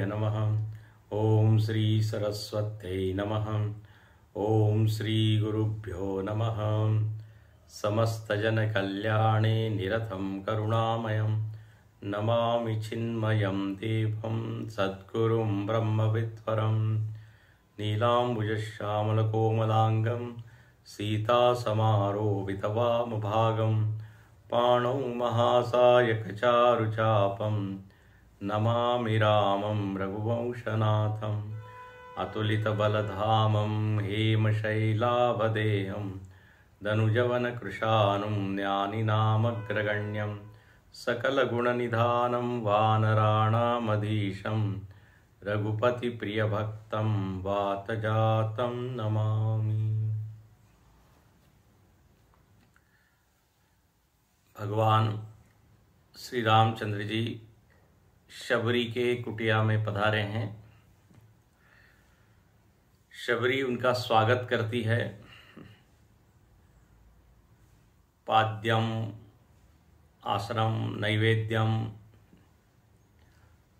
नमः। ओम श्री सरस्वत्यै नमः। ओम श्री गुरुभ्यो नमः। समस्त जन कल्याणे निरतं करुणामयं नमामि चिन्मयं देवं सद्गुरुं ब्रह्मविद्वरं नीलाम्बुजश्यामलकोमलाङ्गं सीतासमारोपितवामभागं पाणौ महासायकचारुचापं नमामि रामं रघुवंशनाथम् अतुलितबलधामं हेमशैलाभदेहं दनुजवनकृशानुं ज्ञानिनामग्रगण्यं सकलगुणनिधानं वानराणामधीशं रघुपतिप्रियभक्तं वातजातं नमामि। भगवान श्री रामचंद्र जी शबरी के कुटिया में पधारे हैं। शबरी उनका स्वागत करती है। पाद्यम, आसनम, नैवेद्यम,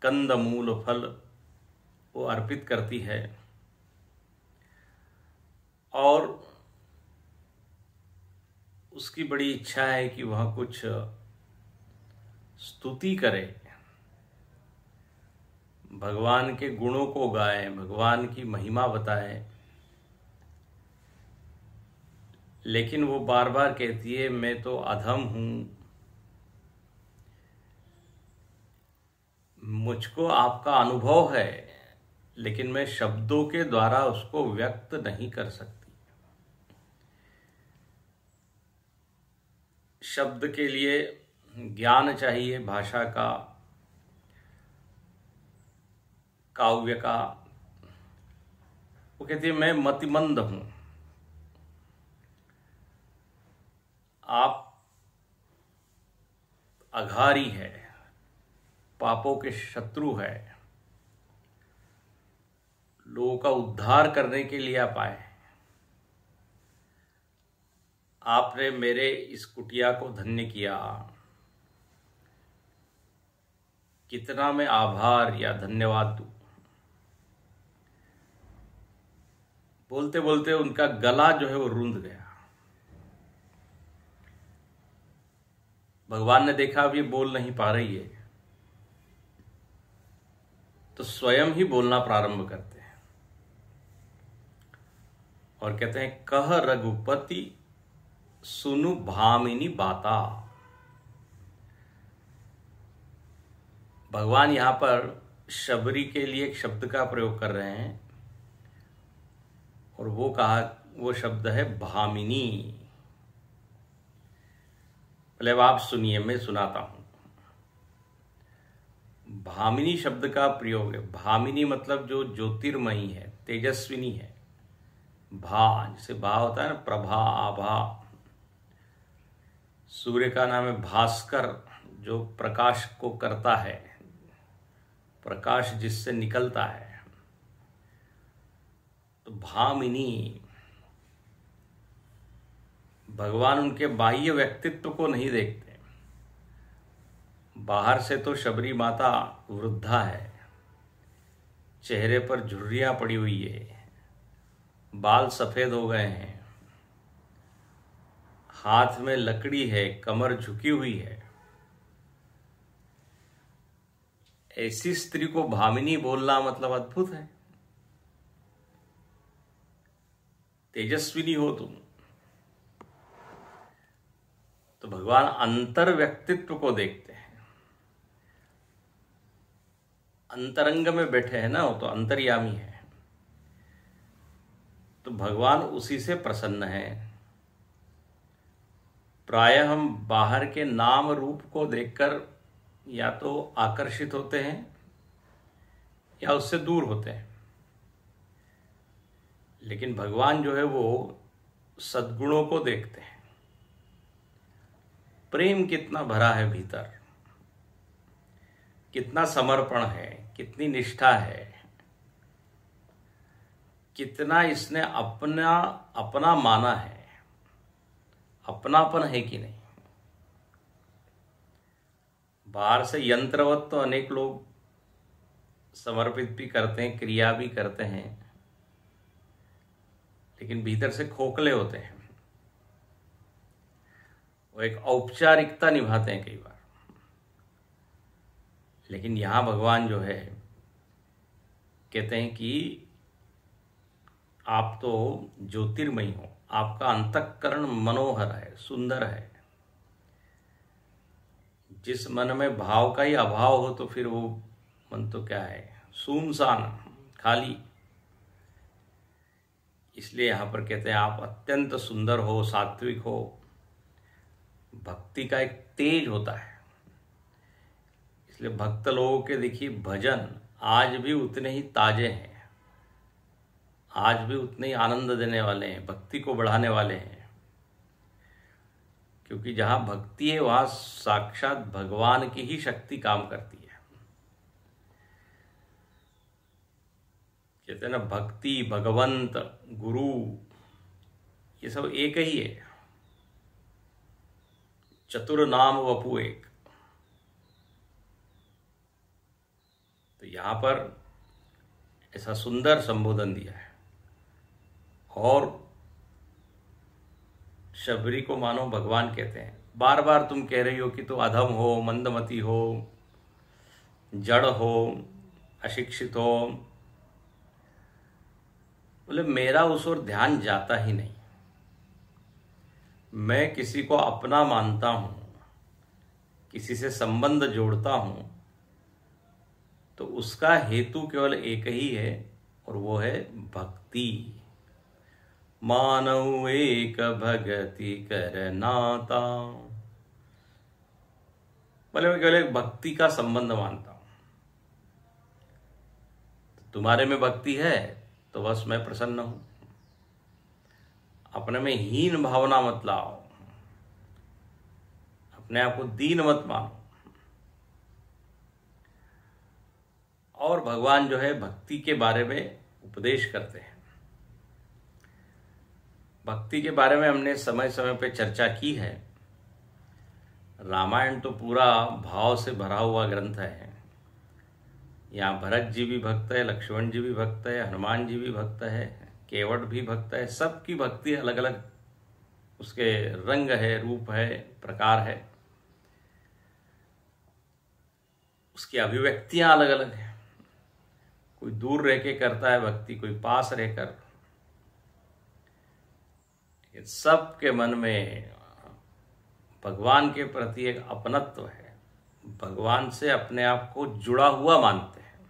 कंदमूल फल वो अर्पित करती है और उसकी बड़ी इच्छा है कि वह कुछ स्तुति करे, भगवान के गुणों को गाए, भगवान की महिमा बताए। लेकिन वो बार बार कहती है मैं तो अधम हूं, मुझको आपका अनुभव है लेकिन मैं शब्दों के द्वारा उसको व्यक्त नहीं कर सकती। शब्द के लिए ज्ञान चाहिए, भाषा का, काव्य का। वो कहती है मैं मतिमंद हूं, आप अघारी है, पापों के शत्रु है, लोगों का उद्धार करने के लिए आप आए। आपने मेरे इस कुटिया को धन्य किया, कितना मैं आभार या धन्यवाद दूं। बोलते बोलते उनका गला जो है वो रूंध गया। भगवान ने देखा अब ये बोल नहीं पा रही है तो स्वयं ही बोलना प्रारंभ करते हैं और कहते हैं कह रघुपति सुनु भामिनी बाता। भगवान यहां पर शबरी के लिए एक शब्द का प्रयोग कर रहे हैं और वो शब्द है भामिनी। पहले आप सुनिए, मैं सुनाता हूं। भामिनी शब्द का प्रयोग है। भामिनी मतलब जो ज्योतिर्मयी है, तेजस्विनी है। भा जैसे भा होता है ना, प्रभा, आभा। सूर्य का नाम है भास्कर, जो प्रकाश को करता है, प्रकाश जिससे निकलता है। तो भामिनी, भगवान उनके बाह्य व्यक्तित्व को नहीं देखते। बाहर से तो शबरी माता वृद्धा है, चेहरे पर झुर्रियां पड़ी हुई है, बाल सफेद हो गए हैं, हाथ में लकड़ी है, कमर झुकी हुई है। ऐसी स्त्री को भामिनी बोलना मतलब अद्भुत है। तेजस्विनी हो तुम। तो भगवान अंतर व्यक्तित्व को देखते हैं। अंतरंग में बैठे हैं ना, वो तो अंतर्यामी है। तो भगवान उसी से प्रसन्न है। प्रायः हम बाहर के नाम रूप को देखकर या तो आकर्षित होते हैं या उससे दूर होते हैं। लेकिन भगवान जो है वो सद्गुणों को देखते हैं। प्रेम कितना भरा है भीतर, कितना समर्पण है, कितनी निष्ठा है, कितना इसने अपना अपना माना है, अपनापन है कि नहीं। बाहर से यंत्रवत तो अनेक लोग समर्पित भी करते हैं, क्रिया भी करते हैं, लेकिन भीतर से खोखले होते हैं। वो एक औपचारिकता निभाते हैं कई बार। लेकिन यहां भगवान जो है कहते हैं कि आप तो ज्योतिर्मयी हो, आपका अंतःकरण मनोहर है, सुंदर है। जिस मन में भाव का ही अभाव हो तो फिर वो मन तो क्या है, सुनसान, खाली। इसलिए यहां पर कहते हैं आप अत्यंत सुंदर हो, सात्विक हो। भक्ति का एक तेज होता है, इसलिए भक्त लोगों के देखिए भजन आज भी उतने ही ताजे हैं, आज भी उतने ही आनंद देने वाले हैं, भक्ति को बढ़ाने वाले हैं। क्योंकि जहां भक्ति है वहां साक्षात भगवान की ही शक्ति काम करती है। कहते हैं ना, भक्ति, भगवंत, गुरु, ये सब एक ही है। चतुर नाम वपु एक। तो यहां पर ऐसा सुंदर संबोधन दिया है। और शबरी को मानो भगवान कहते हैं, बार बार तुम कह रही हो कि तू अधम हो, मंदमती हो, जड़ हो, अशिक्षित हो। बोले मेरा उस ओर ध्यान जाता ही नहीं। मैं किसी को अपना मानता हूं, किसी से संबंध जोड़ता हूं, तो उसका हेतु केवल एक ही है, और वो है भक्ति। मानव एक भगति कर नाता। बोले मैं केवल एक भक्ति का संबंध मानता हूं। तुम्हारे में भक्ति है तो बस मैं प्रसन्न हूं। अपने में हीन भावना मत लाओ, अपने आप को दीन मत मानो। और भगवान जो है भक्ति के बारे में उपदेश करते हैं। भक्ति के बारे में हमने समय समय पे चर्चा की है। रामायण तो पूरा भाव से भरा हुआ ग्रंथ है। यहाँ भरत जी भी भक्त है, लक्ष्मण जी भी भक्त है, हनुमान जी भी भक्त है, केवट भी भक्त है। सबकी भक्ति अलग अलग उसके रंग है, रूप है, प्रकार है, उसकी अभिव्यक्तियां अलग अलग है। कोई दूर रह के करता है भक्ति, कोई पास रहकर। सबके मन में भगवान के प्रति एक अपनत्व है। भगवान से अपने आप को जुड़ा हुआ मानते हैं,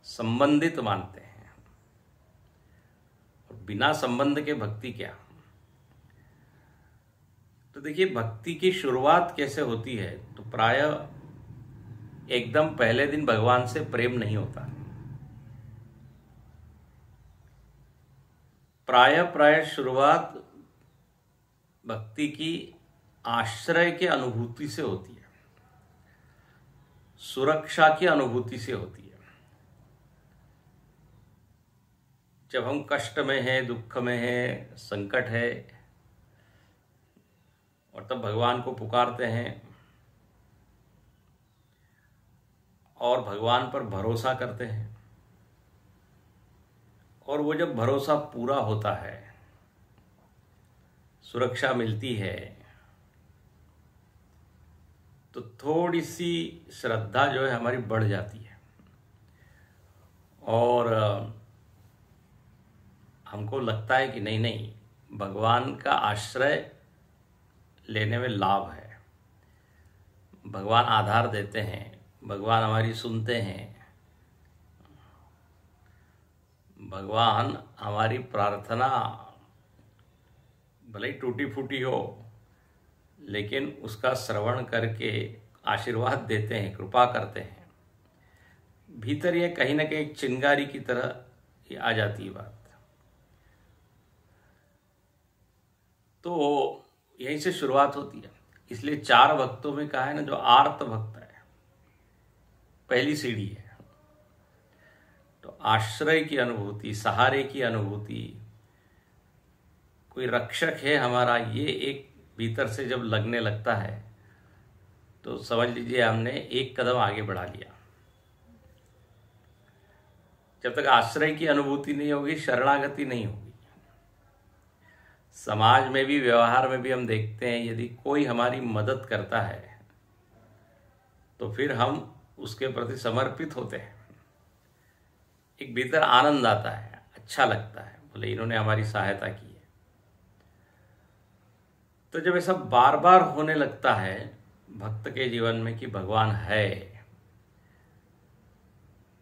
संबंधित मानते हैं। और बिना संबंध के भक्ति क्या। तो देखिए भक्ति की शुरुआत कैसे होती है। तो प्रायः एकदम पहले दिन भगवान से प्रेम नहीं होता। प्रायः शुरुआत भक्ति की आश्रय के अनुभूति से होती है, सुरक्षा की अनुभूति से होती है। जब हम कष्ट में हैं, दुख में हैं, संकट है, और तब भगवान को पुकारते हैं और भगवान पर भरोसा करते हैं। और वो जब भरोसा पूरा होता है, सुरक्षा मिलती है, तो थोड़ी सी श्रद्धा जो है हमारी बढ़ जाती है। और हमको लगता है कि नहीं नहीं, भगवान का आश्रय लेने में लाभ है। भगवान आधार देते हैं, भगवान हमारी सुनते हैं, भगवान हमारी प्रार्थना भले ही टूटी फूटी हो, लेकिन उसका श्रवण करके आशीर्वाद देते हैं, कृपा करते हैं। भीतर ये कहीं ना कहीं एक चिंगारी की तरह ये आ जाती है बात। तो यहीं से शुरुआत होती है। इसलिए 4 भक्तों में कहा है ना, जो आर्त भक्त है, पहली सीढ़ी है। तो आश्रय की अनुभूति, सहारे की अनुभूति, कोई रक्षक है हमारा, ये एक भीतर से जब लगने लगता है तो समझ लीजिए हमने एक कदम आगे बढ़ा लिया। जब तक आश्रय की अनुभूति नहीं होगी, शरणागति नहीं होगी। समाज में भी, व्यवहार में भी हम देखते हैं, यदि कोई हमारी मदद करता है तो फिर हम उसके प्रति समर्पित होते हैं। एक भीतर आनंद आता है, अच्छा लगता है, बोले इन्होंने हमारी सहायता की है। तो जब ऐसा बार बार होने लगता है भक्त के जीवन में कि भगवान है,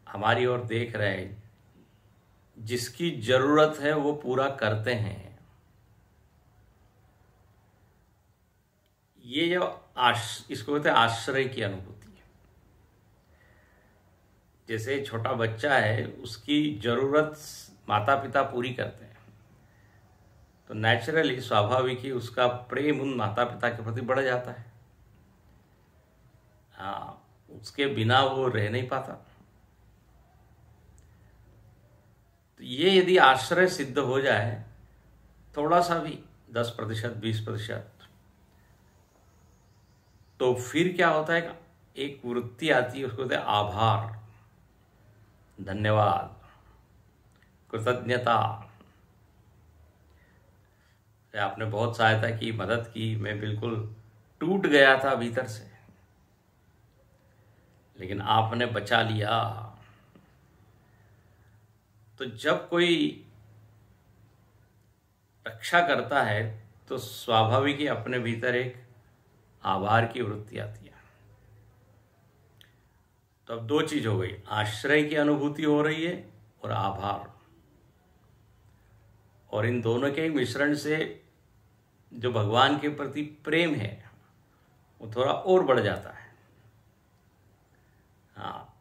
हमारी ओर देख रहे हैं, जिसकी जरूरत है वो पूरा करते हैं, ये जो इसको कहते हैं आश्रय की अनुभूति है। जैसे छोटा बच्चा है, उसकी जरूरत माता पिता पूरी करते हैं, तो नेचुरली, स्वाभाविक ही उसका प्रेम उन माता पिता के प्रति बढ़ जाता है। हाँ, उसके बिना वो रह नहीं पाता। तो ये यदि आश्रय सिद्ध हो जाए, थोड़ा सा भी 10%, 20%, तो फिर क्या होता है, एक वृत्ति आती है, उसको कहते हैं आभार, धन्यवाद, कृतज्ञता। आपने बहुत सहायता की, मदद की, मैं बिल्कुल टूट गया था भीतर से, लेकिन आपने बचा लिया। तो जब कोई रक्षा करता है तो स्वाभाविक ही अपने भीतर एक आभार की वृत्ति आती है। तो अब 2 चीज हो गई, आश्रय की अनुभूति हो रही है और आभार, और इन दोनों के मिश्रण से जो भगवान के प्रति प्रेम है वो थोड़ा और बढ़ जाता है। हाँ,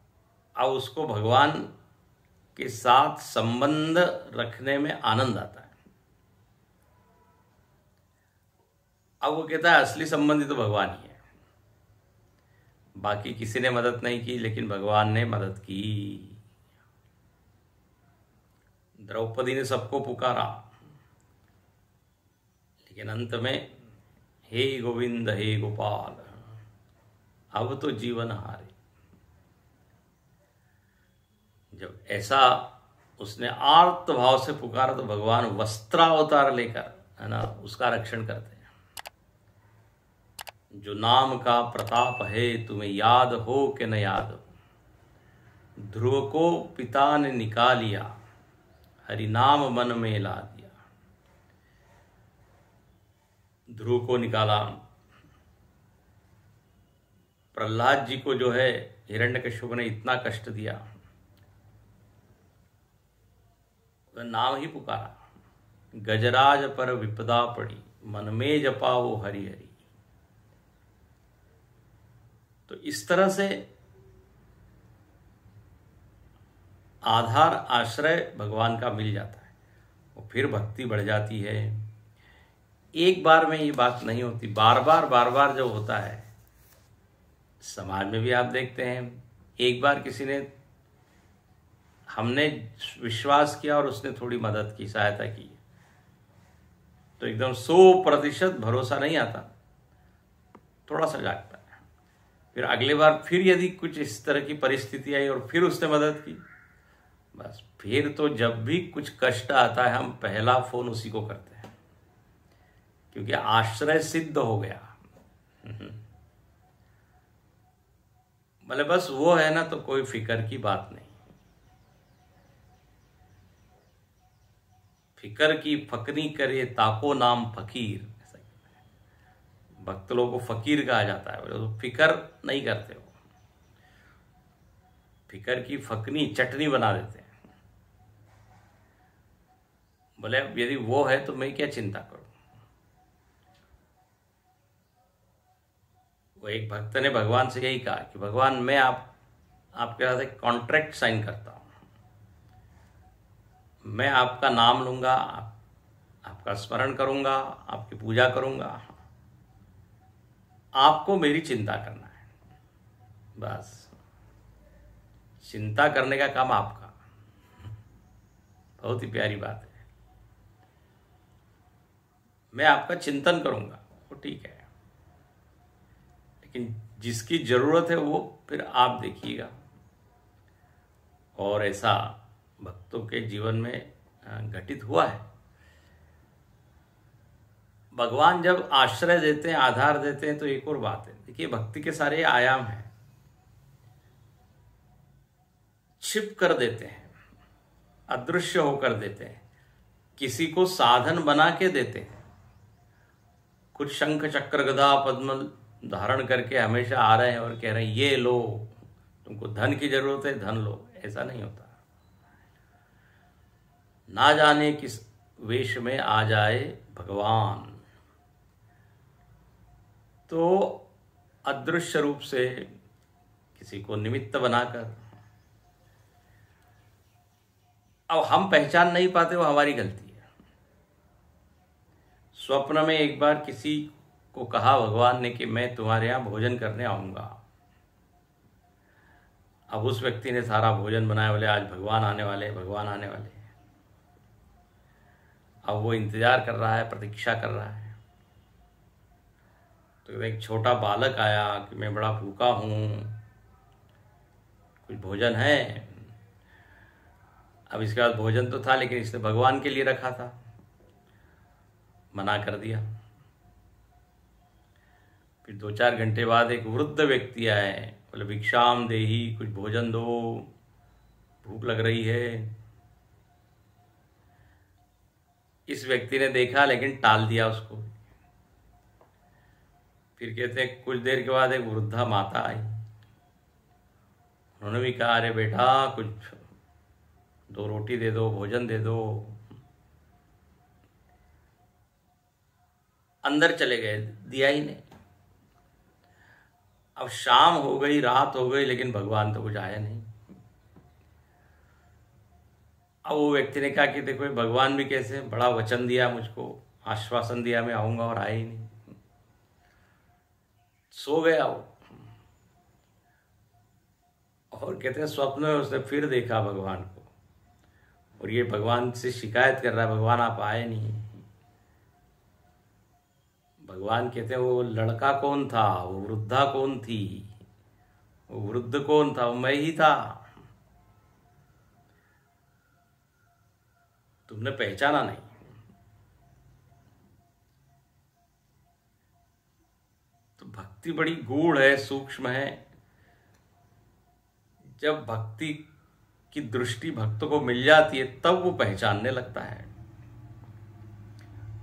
अब उसको भगवान के साथ संबंध रखने में आनंद आता है। अब वो कहता है असली संबंधी तो भगवान ही है, बाकी किसी ने मदद नहीं की, लेकिन भगवान ने मदद की। द्रौपदी ने सबको पुकारा, लेकिन अंत में हे गोविंद हे गोपाल, अब तो जीवन हारे। जब ऐसा उसने आर्त भाव से पुकारा तो भगवान वस्त्रावतार लेकर, है ना, उसका रक्षण करते हैं। जो नाम का प्रताप है, तुम्हें याद हो कि न याद हो, ध्रुव को पिता ने निकालिया, हरि नाम मन में ला दिया। ध्रुव को निकाला, प्रहलाद जी को जो है हिरण्यकश्यप ने इतना कष्ट दिया, वह नाम ही पुकारा, गजराज पर विपदा पड़ी, मन में जपा वो हरि हरि। तो इस तरह से आधार, आश्रय भगवान का मिल जाता है, और फिर भक्ति बढ़ जाती है। एक बार में ये बात नहीं होती, बार बार जब होता है, समाज में भी आप देखते हैं, एक बार किसी ने, हमने विश्वास किया और उसने थोड़ी मदद की, सहायता की, तो एकदम 100% भरोसा नहीं आता, थोड़ा सा जागता है। फिर अगली बार फिर यदि कुछ इस तरह की परिस्थिति आई और फिर उसने मदद की, बस फिर तो जब भी कुछ कष्ट आता है हम पहला फोन उसी को करते हैं, क्योंकि आश्रय सिद्ध हो गया। भले बस वो है ना, तो कोई फिक्र की बात नहीं। फिक्र की फकरी करे ताको नाम फकीर, ऐसा भक्त लोगों को फकीर कहा जाता है, तो फिक्र नहीं करते हो, फिक्र की फकनी चटनी बना देते हैं। बोले अब यदि वो है तो मैं क्या चिंता करूं। वो एक भक्त ने भगवान से यही कहा कि भगवान, मैं आपके साथ एक कॉन्ट्रैक्ट साइन करता हूं, मैं आपका नाम लूंगा, आपका स्मरण करूंगा, आपकी पूजा करूंगा। आपको मेरी चिंता करना है, बस। चिंता करने का काम आपका। बहुत ही प्यारी बात है। मैं आपका चिंतन करूंगा, वो ठीक है, लेकिन जिसकी जरूरत है वो फिर आप देखिएगा। और ऐसा भक्तों के जीवन में घटित हुआ है। भगवान जब आश्रय देते हैं, आधार देते हैं, तो एक और बात है, देखिए भक्ति के सारे आयाम हैं। छिप कर देते हैं, अदृश्य होकर देते हैं, किसी को साधन बना के देते हैं। कुछ शंख चक्र गदा पद्म धारण करके हमेशा आ रहे हैं और कह रहे हैं ये लो, तुमको धन की जरूरत है धन लो। ऐसा नहीं होता। ना जाने किस वेश में आ जाए भगवान, तो अदृश्य रूप से किसी को निमित्त बनाकर, अब हम पहचान नहीं पाते, वो हमारी गलती है। स्वप्न में एक बार किसी को कहा भगवान ने कि मैं तुम्हारे यहां भोजन करने आऊंगा। अब उस व्यक्ति ने सारा भोजन बनाया, बोले आज भगवान आने वाले हैं, भगवान आने वाले हैं। अब वो इंतजार कर रहा है, प्रतीक्षा कर रहा है। तो एक छोटा बालक आया कि मैं बड़ा भूखा हूं, कुछ भोजन है। अब इसके बाद भोजन तो था, लेकिन इसने भगवान के लिए रखा था, मना कर दिया। फिर 2-4 घंटे बाद एक वृद्ध व्यक्ति आए, बोले भिक्षाम देही, कुछ भोजन दो, भूख लग रही है। इस व्यक्ति ने देखा लेकिन टाल दिया उसको। फिर कहते हैं कुछ देर के बाद एक वृद्धा माता आई, उन्होंने भी कहा अरे बेटा कुछ 2 रोटी दे दो, भोजन दे दो। अंदर चले गए, दिया ही नहीं। अब शाम हो गई, रात हो गई, लेकिन भगवान तो कुछ आया नहीं। अब वो व्यक्ति ने कहा कि देखो भगवान भी कैसे, बड़ा वचन दिया मुझको, आश्वासन दिया मैं आऊंगा, और आए ही नहीं। सो गया वो। और कहते हैं स्वप्न में उसने फिर देखा भगवान को, और ये भगवान से शिकायत कर रहा है, भगवान आप आए नहीं। भगवान कहते हैं वो लड़का कौन था, वो वृद्धा कौन थी, वो वृद्ध कौन था, वो मैं ही था। तुमने पहचाना नहीं। तो भक्ति बड़ी गूढ़ है, सूक्ष्म है। जब भक्ति की दृष्टि भक्तों को मिल जाती है तब वो पहचानने लगता है।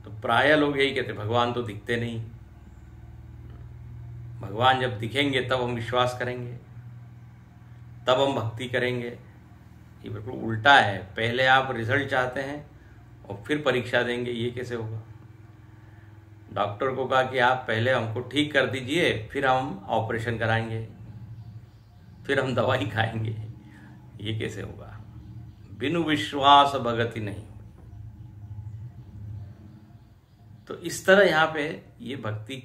तो प्राय लोग यही कहते भगवान तो दिखते नहीं, भगवान जब दिखेंगे तब हम विश्वास करेंगे, तब हम भक्ति करेंगे। ये बिल्कुल उल्टा है। पहले आप रिजल्ट चाहते हैं और फिर परीक्षा देंगे, ये कैसे होगा। डॉक्टर को कहा कि आप पहले हमको ठीक कर दीजिए, फिर हम ऑपरेशन कराएंगे, फिर हम दवाई खाएंगे। ये कैसे होगा। बिनु विश्वास भगति नहीं। तो इस तरह यहां पे ये भक्ति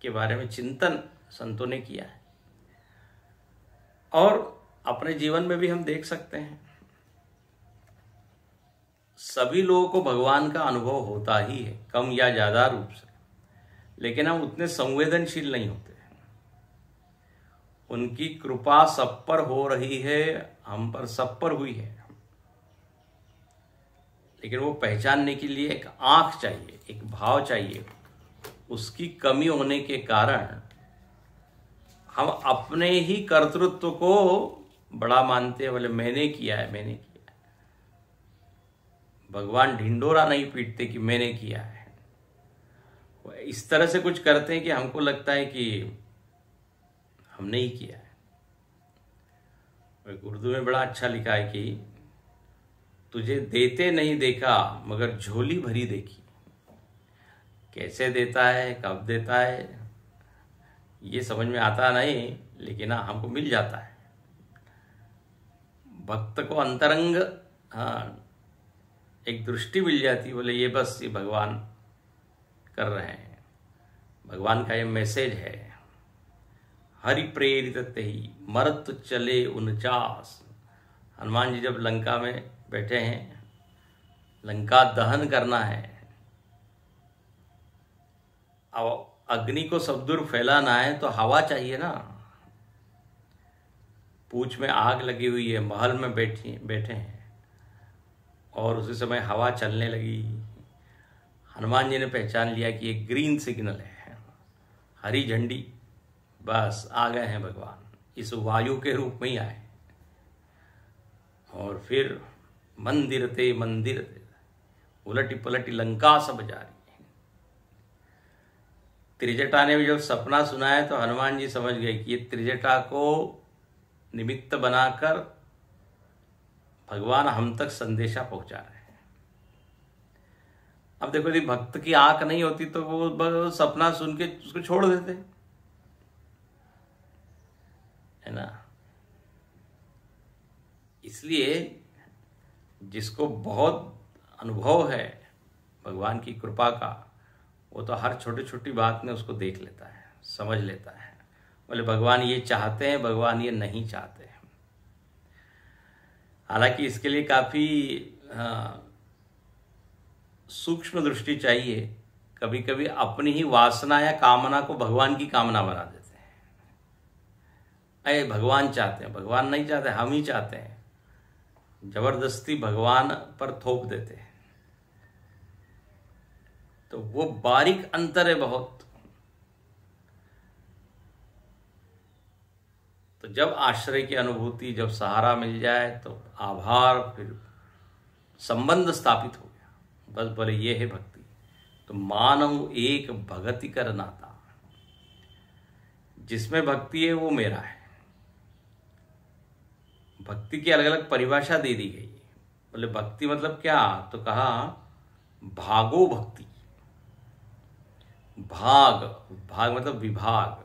के बारे में चिंतन संतों ने किया है, और अपने जीवन में भी हम देख सकते हैं। सभी लोगों को भगवान का अनुभव होता ही है, कम या ज्यादा रूप से, लेकिन हम उतने संवेदनशील नहीं होते। उनकी कृपा सब पर हो रही है, हम पर सब पर हुई है, लेकिन वो पहचानने के लिए एक आंख चाहिए, एक भाव चाहिए। उसकी कमी होने के कारण हम अपने ही कर्तृत्व को बड़ा मानते हैं, बोले मैंने किया है, मैंने किया है। भगवान ढिंडोरा नहीं पीटते कि मैंने किया है। वो इस तरह से कुछ करते हैं कि हमको लगता है कि हमने ही किया है। उर्दू में बड़ा अच्छा लिखा है कि तुझे देते नहीं देखा मगर झोली भरी देखी। कैसे देता है, कब देता है, ये समझ में आता नहीं, लेकिन हाँ हमको मिल जाता है। भक्त को अंतरंग एक दृष्टि मिल जाती, बोले ये बस ये भगवान कर रहे हैं, भगवान का ये मैसेज है। हरि प्रेरित तेहि मरत चले 49। हनुमान जी जब लंका में बैठे हैं, लंका दहन करना है, अब अग्नि को सब दूर फैलाना है तो हवा चाहिए ना। पूंछ में आग लगी हुई है, महल में बैठे हैं और उसी समय हवा चलने लगी। हनुमान जी ने पहचान लिया कि ये ग्रीन सिग्नल है, हरी झंडी, बस आ गए हैं भगवान, इस वायु के रूप में ही आए। और फिर मंदिर ते उलटी पलटी लंका सब जा रही है। त्रिजटा ने भी जब सपना सुनाया तो हनुमान जी समझ गए कि ये त्रिजटा को निमित्त बनाकर भगवान हम तक संदेशा पहुंचा रहे हैं। अब देखो, यदि भक्त की आंख नहीं होती तो वो सपना सुन के उसको छोड़ देते, है ना। इसलिए जिसको बहुत अनुभव है भगवान की कृपा का, वो तो हर छोटी छोटी बात में उसको देख लेता है, समझ लेता है। बोले भगवान ये चाहते हैं, भगवान ये नहीं चाहते हैं। हालांकि इसके लिए काफी सूक्ष्म दृष्टि चाहिए। कभी कभी अपनी ही वासना या कामना को भगवान की कामना बना देते हैं। अरे भगवान चाहते हैं, भगवान नहीं चाहते, हम ही चाहते हैं, जबरदस्ती भगवान पर थोप देते हैं। तो वो बारीक अंतर है बहुत। तो जब आश्रय की अनुभूति, जब सहारा मिल जाए तो आभार, फिर संबंध स्थापित हो गया, बस बोले ये है भक्ति। तो मानव एक भगति कर नाता, जिसमें भक्ति है वो मेरा है। भक्ति की अलग अलग परिभाषा दे दी गई है। बोले भक्ति मतलब क्या, तो कहा भागो भक्ति। भाग मतलब विभाग।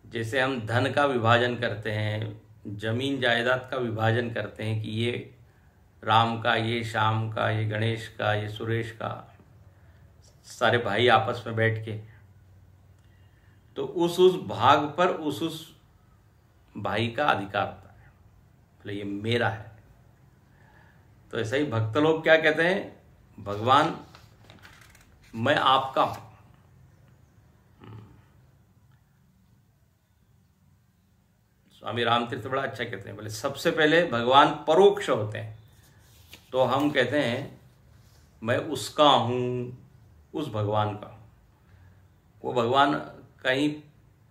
जैसे हम धन का विभाजन करते हैं, जमीन जायदाद का विभाजन करते हैं कि ये राम का, ये श्याम का, ये गणेश का, ये सुरेश का, सारे भाई आपस में बैठ के, तो उस भाग पर उस भाई का अधिकार होता है, बोले ये मेरा है। तो ऐसा ही भक्त लोग क्या कहते हैं, भगवान मैं आपका हूं। स्वामी रामतीर्थ बड़ा अच्छा कहते हैं, बोले सबसे पहले भगवान परोक्ष होते हैं, तो हम कहते हैं मैं उसका हूं, उस भगवान का हूं। वो भगवान कहीं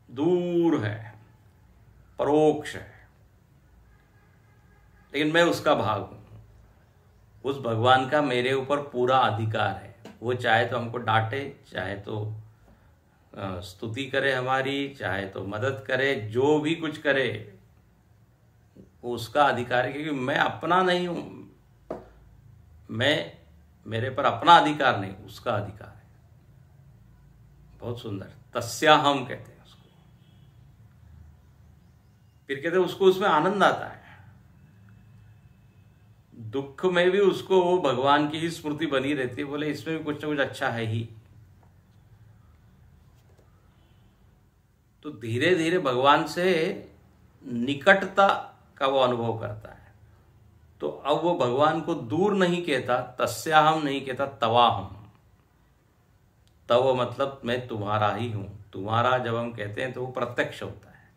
दूर है, परोक्ष है, लेकिन मैं उसका भाग हूं। उस भगवान का मेरे ऊपर पूरा अधिकार है। वो चाहे तो हमको डांटे, चाहे तो स्तुति करे हमारी, चाहे तो मदद करे, जो भी कुछ करे वो उसका अधिकार है, क्योंकि मैं अपना नहीं हूं। मेरे पर अपना अधिकार नहीं, उसका अधिकार है। बहुत सुंदर, तस्याहम कहते हैं उसको। फिर कहते हैं उसको उसमें आनंद आता है, दुख में भी उसको वो भगवान की ही स्मृति बनी रहती है। बोले इसमें भी कुछ ना कुछ अच्छा है ही। तो धीरे धीरे भगवान से निकटता का वो अनुभव करता है। तो अब वो भगवान को दूर नहीं कहता, तस्याहम नहीं कहता, तवाहम। तव मतलब मैं तुम्हारा ही हूं। तुम्हारा जब हम कहते हैं तो वो प्रत्यक्ष होता है।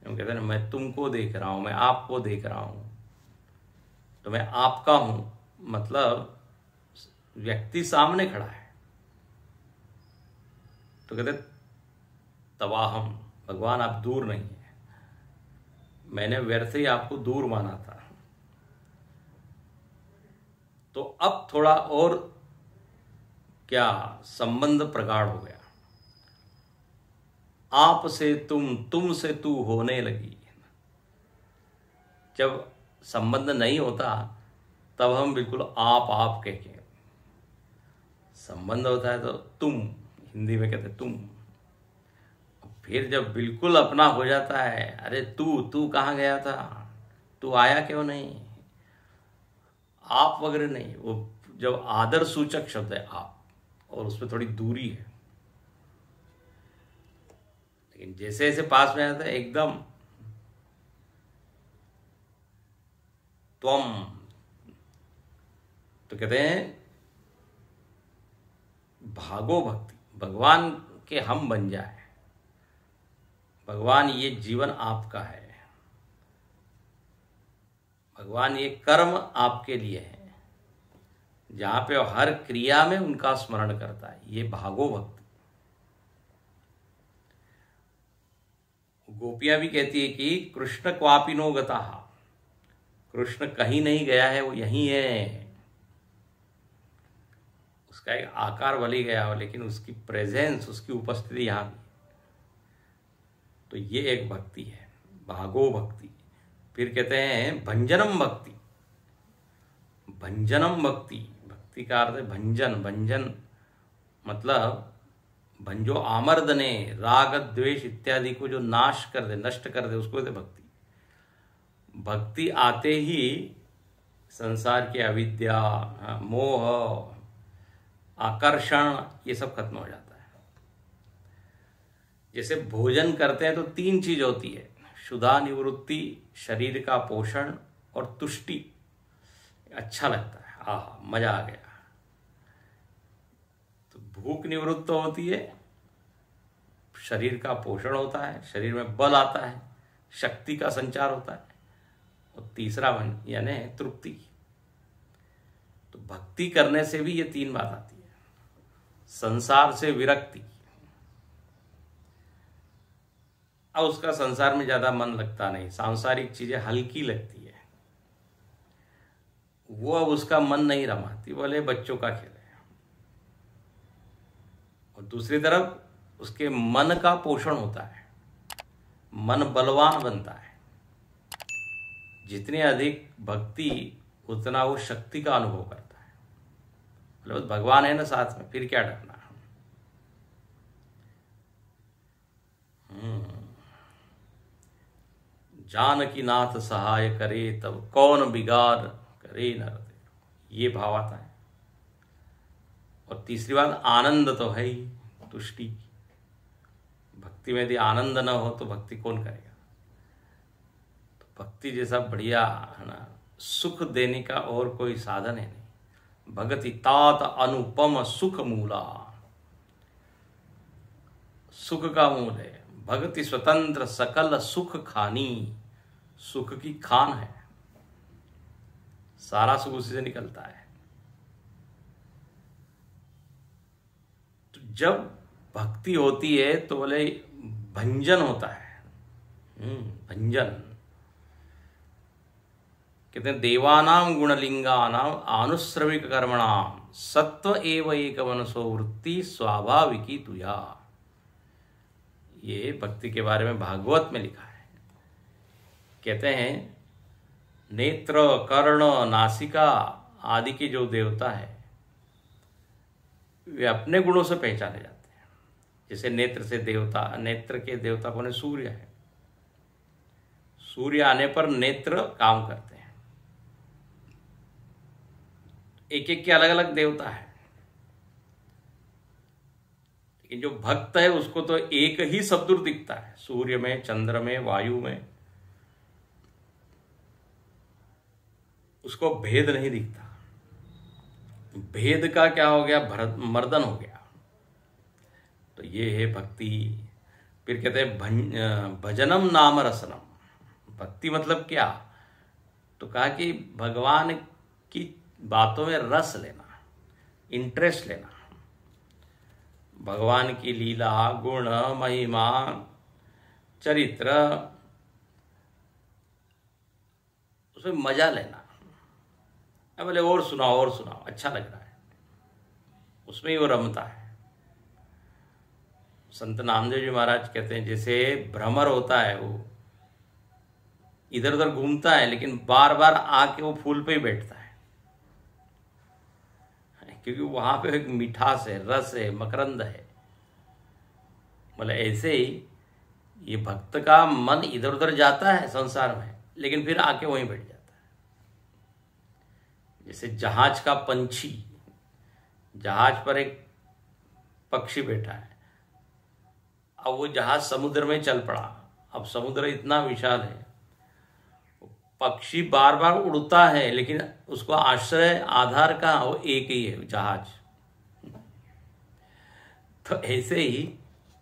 हम कहते हैं मैं तुमको देख रहा हूं, मैं आपको देख रहा हूं, तो मैं आपका हूं, मतलब व्यक्ति सामने खड़ा है। तो कहते तवाहम, भगवान आप दूर नहीं है, मैंने व्यर्थ ही आपको दूर माना था। तो अब थोड़ा और क्या संबंध प्रगाढ़ हो गया। आप से तुम से तू होने लगी। जब संबंध नहीं होता तब हम बिल्कुल आप कह के, संबंध होता है तो तुम, हिंदी में कहते तुम। फिर जब बिल्कुल अपना हो जाता है, अरे तू कहाँ गया था, तू आया क्यों नहीं, आप वगैरह नहीं, वो जब आदर सूचक शब्द है आप, और उसमें थोड़ी दूरी है। लेकिन जैसे जैसे पास में आता है एकदम त्वम, तो कहते हैं भागो भक्ति, भगवान के हम बन जाए। भगवान ये जीवन आपका है, भगवान ये कर्म आपके लिए है, जहां पे हर क्रिया में उनका स्मरण करता है, ये भागो भक्ति। गोपियां भी कहती है कि कृष्ण क्वापिनो गता, कृष्ण कहीं नहीं गया है, वो यहीं है। उसका एक आकार भले गया हो, लेकिन उसकी प्रेजेंस, उसकी उपस्थिति यहां भी। तो ये एक भक्ति है, भागो भक्ति। फिर कहते हैं भंजनम भक्ति। भंजनम भक्ति, भक्ति का अर्थ है भंजन। भंजन मतलब भंजो आमर्दने, राग द्वेष इत्यादि को जो नाश कर दे, नष्ट कर दे, उसको कहते भक्ति। भक्ति आते ही संसार की अविद्या, मोह, आकर्षण, ये सब खत्म हो जाता है। जैसे भोजन करते हैं तो 3 चीज होती है, क्षुधा निवृत्ति, शरीर का पोषण और तुष्टि। अच्छा लगता है, आहा मजा आ गया। तो भूख निवृत्त होती है, शरीर का पोषण होता है, शरीर में बल आता है, शक्ति का संचार होता है, और तीसरा यानी तृप्ति। तो भक्ति करने से भी ये 3 बात आती है। संसार से विरक्ति, अब उसका संसार में ज्यादा मन लगता नहीं, सांसारिक चीजें हल्की लगती है, वो अब उसका मन नहीं रमाती, बोले बच्चों का खेल है। और दूसरी तरफ उसके मन का पोषण होता है, मन बलवान बनता है। जितनी अधिक भक्ति उतना वो शक्ति का अनुभव करता है। मतलब भगवान है ना साथ में, फिर क्या डरना। जानकी नाथ सहाय करे, तब कौन बिगाड़ करे नर। ये भाव आता है। और तीसरी बात, आनंद तो है ही, तुष्टि। भक्ति में यदि आनंद न हो तो भक्ति कौन करेगा। तो भक्ति जैसा बढ़िया है ना, सुख देने का और कोई साधन है नहीं। भगति तात अनुपम सुख मूला, सुख का मूल है। भक्ति स्वतंत्र सकल सुख खानी, सुख की खान है, सारा सुख उसी से निकलता है। तो जब भक्ति होती है तो बोले भंजन होता है। भंजन कहते हैं देवानाम गुणलिंगानाम आनुश्रविक कर्मणाम सत्व एव एक मनसो वृत्ति स्वाभाविकी तुया। ये भक्ति के बारे में भागवत में लिखा है। कहते हैं नेत्र, कर्ण, नासिका आदि के जो देवता है वे अपने गुणों से पहचाने जाते हैं। जैसे नेत्र से देवता, नेत्र के देवता कौन है? सूर्य है। सूर्य आने पर नेत्र काम करते हैं। एक एक के अलग अलग देवता है, लेकिन जो भक्त है उसको तो एक ही सद्गुरु दिखता है। सूर्य में, चंद्र में, वायु में उसको भेद नहीं दिखता। भेद का क्या हो गया? मर्दन हो गया। तो ये है भक्ति। फिर कहते हैं भजनम नाम रसनम। भक्ति मतलब क्या? तो कहा कि भगवान की बातों में रस लेना, इंटरेस्ट लेना। भगवान की लीला, गुण, महिमा, चरित्र, उसमें मजा लेना। अब बोले और सुनाओ, अच्छा लग रहा है, उसमें ही वो रमता है। संत नामदेव जी महाराज कहते हैं जैसे भ्रमर होता है, वो इधर उधर घूमता है लेकिन बार बार आके वो फूल पे ही बैठता है, क्योंकि वहां पे एक मिठास है, रस है, मकरंद है। मतलब ऐसे ही ये भक्त का मन इधर उधर जाता है संसार में, लेकिन फिर आके वहीं बैठ जाता है। जैसे जहाज का पंछी, जहाज पर एक पक्षी बैठा है, अब वो जहाज समुद्र में चल पड़ा, अब समुद्र इतना विशाल है, पक्षी बार बार उड़ता है लेकिन उसको आश्रय आधार का वो एक ही है, जहाज। तो ऐसे ही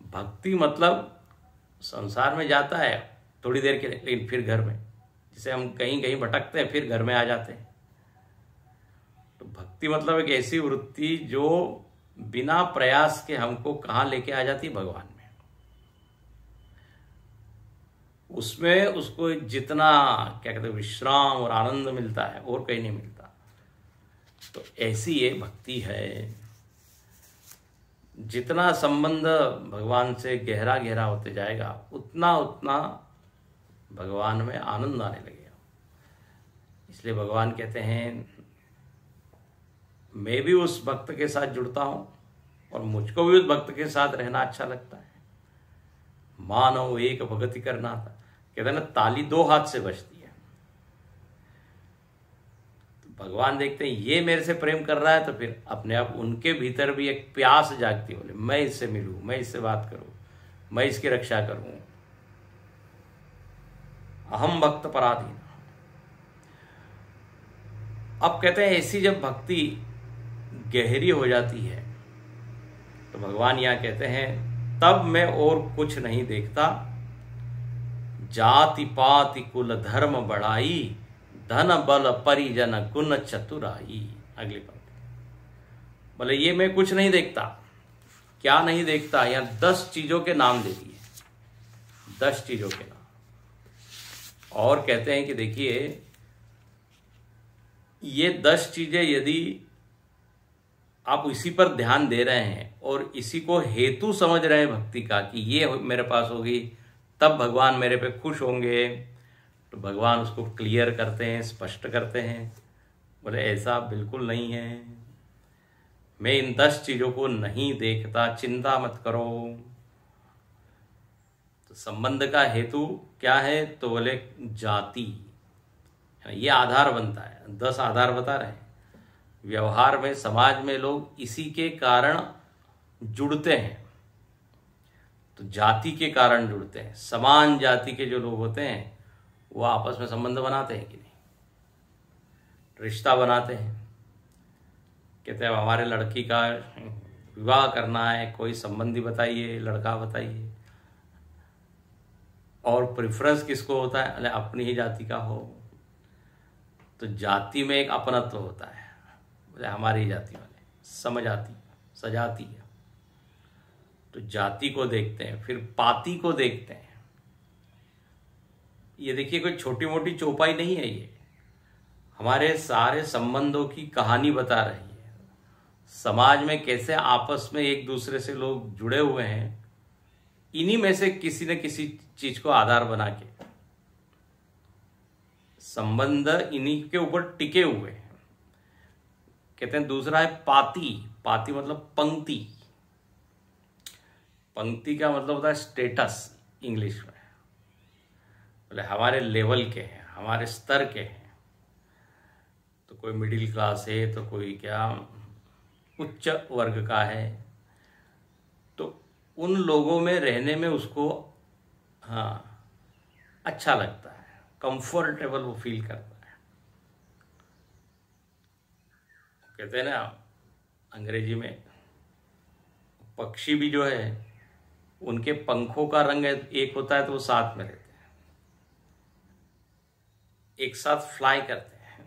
भक्ति मतलब संसार में जाता है थोड़ी देर के लिए, लेकिन फिर घर में, जिसे हम कहीं कहीं भटकते हैं फिर घर में आ जाते हैं। तो भक्ति मतलब एक ऐसी वृत्ति जो बिना प्रयास के हमको कहाँ लेके आ जाती है, भगवान में। उसमें उसको जितना क्या कहते हैं विश्राम और आनंद मिलता है और कहीं नहीं मिलता। तो ऐसी ये भक्ति है। जितना संबंध भगवान से गहरा गहरा होते जाएगा उतना उतना भगवान में आनंद आने लगेगा। इसलिए भगवान कहते हैं मैं भी उस भक्त के साथ जुड़ता हूं और मुझको भी उस भक्त के साथ रहना अच्छा लगता है। मानव एक भगति करना था, कहते हैं ना ताली दो हाथ से बजती है। तो भगवान देखते हैं ये मेरे से प्रेम कर रहा है, तो फिर अपने आप उनके भीतर भी एक प्यास जागती, बोले मैं इससे मिलूं, मैं इससे बात करूं, मैं इसकी रक्षा करूं। अहम भक्त पराधीन। अब कहते हैं ऐसी जब भक्ति गहरी हो जाती है तो भगवान यहां कहते हैं तब मैं और कुछ नहीं देखता, जाति पाति कुल धर्म बढ़ाई, धन बल परिजन गुण चतुराई। अगली पंक्ति बोले ये मैं कुछ नहीं देखता। क्या नहीं देखता? यहां 10 चीजों के नाम दे दिए, 10 चीजों के नाम। और कहते हैं कि देखिए ये 10 चीजें यदि आप इसी पर ध्यान दे रहे हैं और इसी को हेतु समझ रहे हैं भक्ति का कि ये मेरे पास होगी तब भगवान मेरे पे खुश होंगे, तो भगवान उसको क्लियर करते हैं, स्पष्ट करते हैं। बोले ऐसा बिल्कुल नहीं है, मैं इन 10 चीजों को नहीं देखता, चिंता मत करो। तो संबंध का हेतु क्या है? तो बोले जाति, ये आधार बनता है। 10 आधार बता रहे हैं। व्यवहार में समाज में लोग इसी के कारण जुड़ते हैं, तो जाति के कारण जुड़ते हैं। समान जाति के जो लोग होते हैं वो आपस में संबंध बनाते हैं कि नहीं, रिश्ता बनाते हैं। कहते हैं हमारे लड़की का विवाह करना है, कोई संबंधी बताइए, लड़का बताइए। और प्रेफरेंस किसको होता है? अरे अपनी ही जाति का हो। तो जाति में एक अपनत्व होता है, बोले हमारी जाति वाले, समजाति, सजाति है। तो जाति को देखते हैं, फिर पाति को देखते हैं। ये देखिए कोई छोटी मोटी चौपाई नहीं है, ये हमारे सारे संबंधों की कहानी बता रही है। समाज में कैसे आपस में एक दूसरे से लोग जुड़े हुए हैं, इन्हीं में से किसी न किसी चीज को आधार बना के संबंध इन्हीं के ऊपर टिके हुए हैं। कहते हैं दूसरा है पाती। पाती मतलब पंक्ति। पंक्ति का मतलब होता है स्टेटस इंग्लिश में। बोले हमारे लेवल के हैं, हमारे स्तर के हैं। तो कोई मिडिल क्लास है, तो कोई क्या उच्च वर्ग का है। तो उन लोगों में रहने में उसको अच्छा लगता है, कंफर्टेबल वो फील करता है। कहते हैं ना अंग्रेजी में पक्षी भी जो है उनके पंखों का रंग एक होता है, तो वो साथ में रहते हैं, एक साथ फ्लाई करते हैं।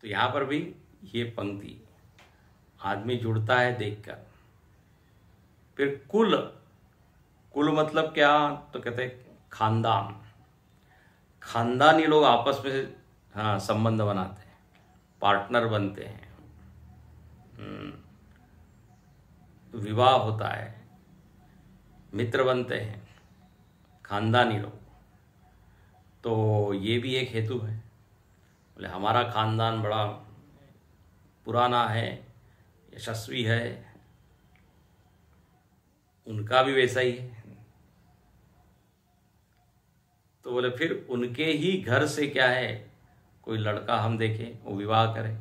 तो यहां पर भी ये पंक्ति आदमी जुड़ता है देखकर। फिर कुल। कुल मतलब क्या? तो कहते हैं खानदान। खानदानी लोग आपस में संबंध बनाते हैं, पार्टनर बनते हैं, विवाह होता है, मित्र बनते हैं, खानदानी लोग। तो ये भी एक हेतु है। बोले हमारा खानदान बड़ा पुराना है, यशस्वी है, उनका भी वैसा ही है। तो बोले फिर उनके ही घर से क्या है, कोई लड़का हम देखें वो विवाह करें।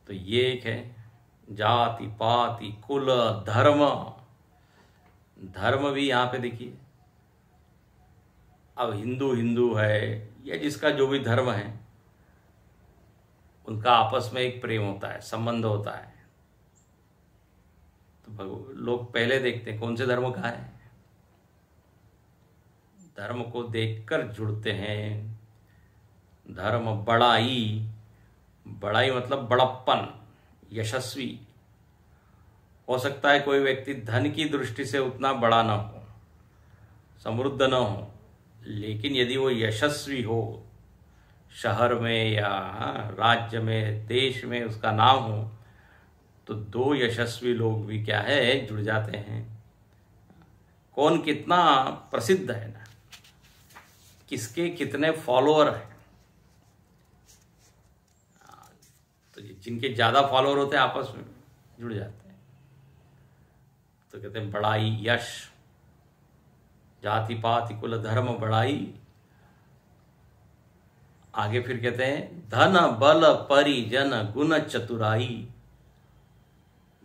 तो ये एक है जाति पाति कुल धर्म। धर्म भी यहाँ पे देखिए, अब हिंदू हिंदू है या जिसका जो भी धर्म है उनका आपस में एक प्रेम होता है, संबंध होता है। तो लोग पहले देखते हैं कौन से धर्म का है, धर्म को देखकर जुड़ते हैं। धर्म बड़ाई, बड़ाई मतलब बड़प्पन, यशस्वी। हो सकता है कोई व्यक्ति धन की दृष्टि से उतना बड़ा ना हो, समृद्ध ना हो, लेकिन यदि वो यशस्वी हो, शहर में या राज्य में, देश में उसका नाम हो, तो दो यशस्वी लोग भी क्या है जुड़ जाते हैं। कौन कितना प्रसिद्ध है ना, किसके कितने फॉलोअर हैं। तो जिनके ज्यादा फॉलोअर होते हैं आपस में जुड़ जाते हैं। तो कहते हैं बड़ाई, यश, जाति पाति कुल धर्म बड़ाई। आगे फिर कहते हैं धन बल परिजन गुण चतुराई।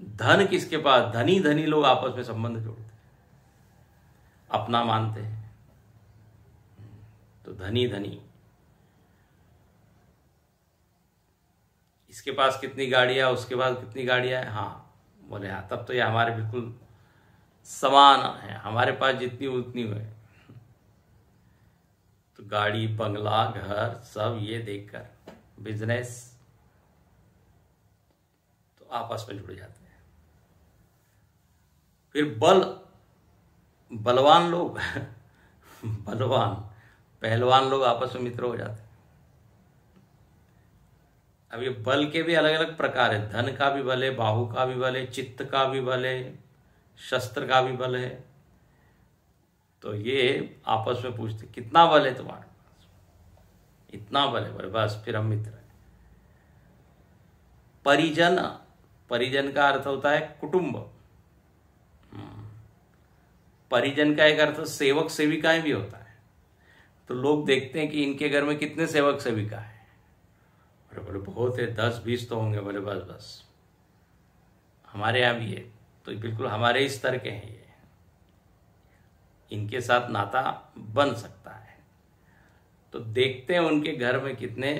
धन किसके पास, धनी धनी लोग आपस में संबंध जोड़ते हैं, अपना मानते हैं। तो धनी धनी, इसके पास कितनी गाड़ियां, उसके पास कितनी गाड़ियां हैं, हाँ बोले हाँ, तब तो ये हमारे बिल्कुल समान है, हमारे पास जितनी उतनी है। तो गाड़ी बंगला घर सब ये देखकर बिजनेस, तो आपस में जुड़ जाते हैं। फिर बलवान लोग बलवान पहलवान लोग आपस में मित्र हो जाते हैं। अब ये बल के भी अलग अलग प्रकार है, धन का भी बल है, बाहु का भी बल है, चित्त का भी बल है, शस्त्र का भी बल है। तो ये आपस में पूछते कितना बल है तुम्हारे पास, इतना बल है, बोले बस फिर हम मित्र हैं। परिजन, परिजन का अर्थ होता है कुटुंब। परिजन का एक अर्थ सेवक सेविकाएं भी होता है। तो लोग देखते हैं कि इनके घर में कितने सेवक सेविका है, बोले बहुत है, 10-20 तो होंगे। बोले बस बस हमारे यहाँ भी है, तो बिल्कुल हमारे इस तरह के हैं ये, इनके साथ नाता बन सकता है। तो देखते हैं उनके घर में कितने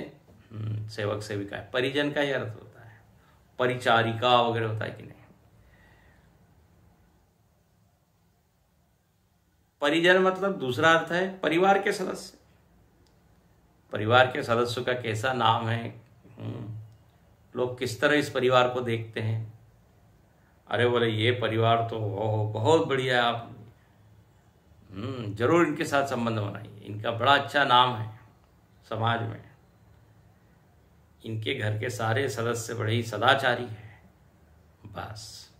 सेवक सेविका है। परिजन का यह अर्थ होता है, परिचारिका वगैरह होता है कि नहीं। परिजन मतलब दूसरा अर्थ है परिवार के सदस्य। परिवार के सदस्यों का कैसा नाम है, लोग किस तरह इस परिवार को देखते हैं। अरे बोले ये परिवार तो बहुत बढ़िया है, आप जरूर इनके साथ संबंध बनाइए, इनका बड़ा अच्छा नाम है समाज में, इनके घर के सारे सदस्य बड़े ही सदाचारी हैं। बस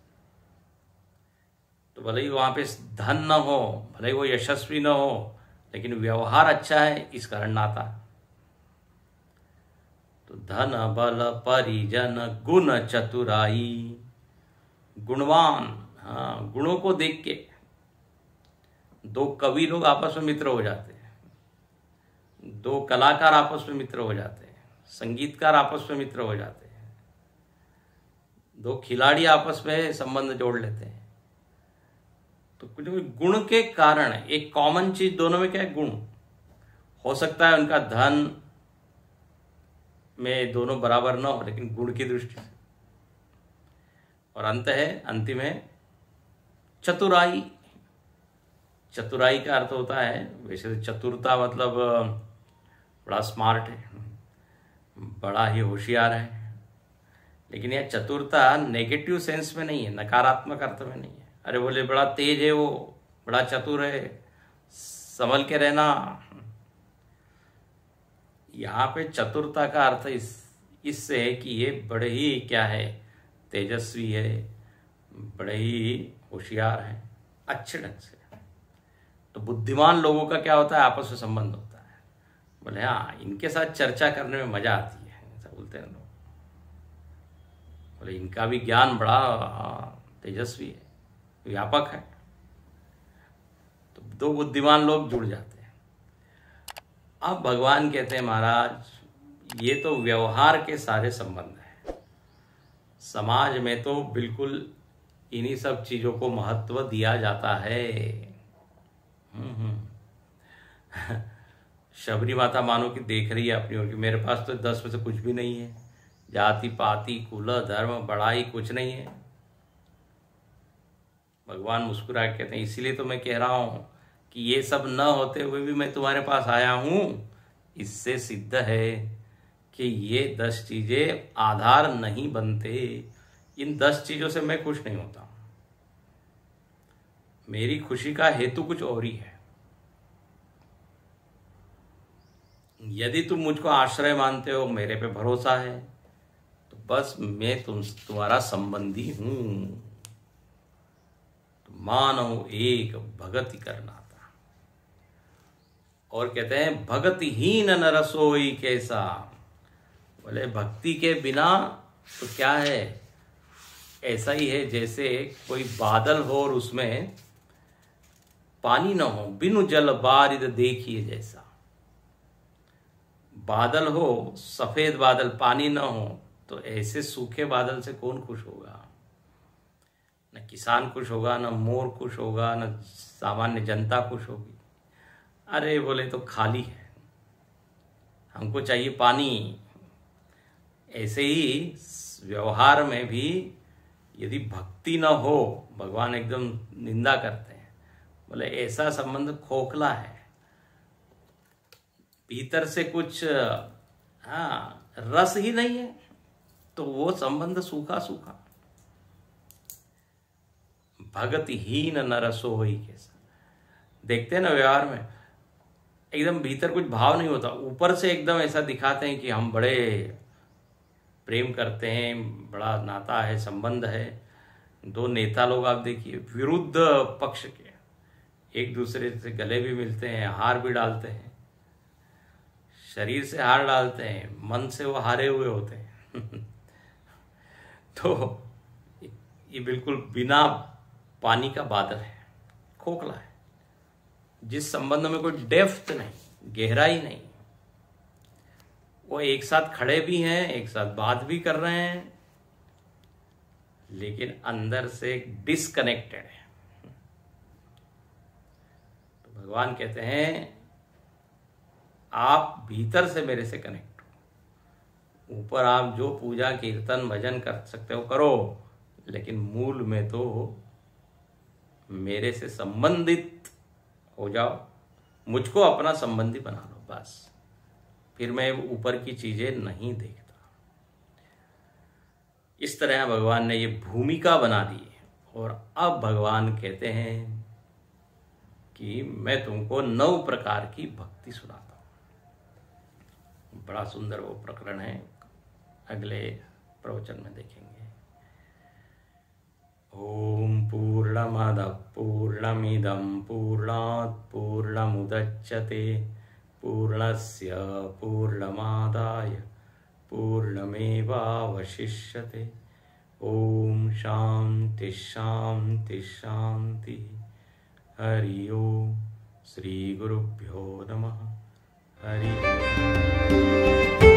तो भले ही वहां पे धन न हो, भले ही वो यशस्वी न हो, लेकिन व्यवहार अच्छा है, इस कारण नाता। तो धन बल परिजन गुण चतुराई। गुणवान, हाँ, गुणों को देख के दो कवि लोग आपस में मित्र हो जाते हैं, दो कलाकार आपस में मित्र हो जाते हैं, संगीतकार आपस में मित्र हो जाते हैं, दो खिलाड़ी आपस में संबंध जोड़ लेते हैं। तो कुछ गुण के कारण, एक कॉमन चीज दोनों में क्या है, गुण। हो सकता है उनका धन में दोनों बराबर ना हो, लेकिन गुण की दृष्टि से। और अंत है, अंतिम है चतुराई। चतुराई का अर्थ होता है, वैसे चतुरता मतलब बड़ा स्मार्ट है, बड़ा ही होशियार है, लेकिन यह चतुरता नेगेटिव सेंस में नहीं है, नकारात्मक अर्थ में नहीं है। अरे बोले बड़ा तेज है वो, बड़ा चतुर है, संभल के रहना। यहाँ पे चतुरता का अर्थ इससे है कि ये बड़े ही क्या है, तेजस्वी है, बड़े ही होशियार है, अच्छे ढंग से। तो बुद्धिमान लोगों का क्या होता है, आपस में संबंध होता है। बोले हाँ, इनके साथ चर्चा करने में मजा आती है, ऐसा बोलते हैं लोग। बोले इनका भी ज्ञान बड़ा तेजस्वी है, व्यापक है। तो दो बुद्धिमान लोग जुड़ जाते हैं। अब भगवान कहते हैं महाराज ये तो व्यवहार के सारे संबंध हैं। समाज में तो बिल्कुल इन्हीं सब चीजों को महत्व दिया जाता है। शबरी माता मानो कि देख रही है अपनी ओर कि मेरे पास तो 10 में से कुछ भी नहीं है, जाति पाति कुल धर्म बड़ाई कुछ नहीं है। भगवान मुस्कुरा के कहते हैं इसीलिए तो मैं कह रहा हूं कि ये सब न होते हुए भी मैं तुम्हारे पास आया हूं। इससे सिद्ध है कि ये 10 चीजें आधार नहीं बनते। इन 10 चीजों से मैं खुश नहीं होता। मेरी खुशी का हेतु कुछ और ही है। यदि तुम मुझको आश्रय मानते हो, मेरे पे भरोसा है, तो बस मैं तुम्हारा संबंधी हूं। तो मानव एक भगति करना था। और कहते हैं भगतिहीन न रसोई कैसा। बोले भक्ति के बिना तो क्या है, ऐसा ही है जैसे कोई बादल हो और उसमें पानी न हो, बिनु जल बारिद देखिए जैसा। बादल हो, सफेद बादल, पानी न हो, तो ऐसे सूखे बादल से कौन खुश होगा? न किसान खुश होगा, न मोर खुश होगा, न सामान्य जनता खुश होगी। अरे बोले तो खाली है, हमको चाहिए पानी। ऐसे ही व्यवहार में भी यदि भक्ति न हो, भगवान एकदम निंदा करते हैं। बोले ऐसा संबंध खोखला है, भीतर से कुछ रस ही नहीं है, तो वो संबंध सूखा सूखा। भगतिहीन न रसो होई कैसा। देखते हैं ना व्यवहार में, एकदम भीतर कुछ भाव नहीं होता, ऊपर से एकदम ऐसा दिखाते हैं कि हम बड़े प्रेम करते हैं, बड़ा नाता है, संबंध है। दो नेता लोग आप देखिए, विरुद्ध पक्ष के, एक दूसरे से गले भी मिलते हैं, हार भी डालते हैं, शरीर से हार डालते हैं, मन से वो हारे हुए होते हैं। तो ये बिल्कुल बिना पानी का बादल है, खोखला है, जिस संबंध में कोई डेप्थ नहीं, गहराई नहीं। वो एक साथ खड़े भी हैं, एक साथ बात भी कर रहे हैं, लेकिन अंदर से डिस्कनेक्टेड है। तो भगवान कहते हैं आप भीतर से मेरे से कनेक्ट हो। ऊपर आप जो पूजा कीर्तन भजन कर सकते हो करो, लेकिन मूल में तो मेरे से संबंधित हो जाओ, मुझको अपना संबंधी बना लो बस। फिर मैं ऊपर की चीजें नहीं देखता। इस तरह भगवान ने ये भूमिका बना दी है। और अब भगवान कहते हैं कि मैं तुमको 9 प्रकार की भक्ति सुनाता हूं। बड़ा सुंदर वो प्रकरण है, अगले प्रवचन में देखेंगे। ओम पूर्णमदः पूर्णमिदं पूर्णात् पूर्णमुदच्यते पूर्णस्य पूर्णमादाय पूर्णमेवावशिष्यते। ओम शांति शांति शांति। हरि ओम। श्री गुरुभ्यो नमः। हरि ओम।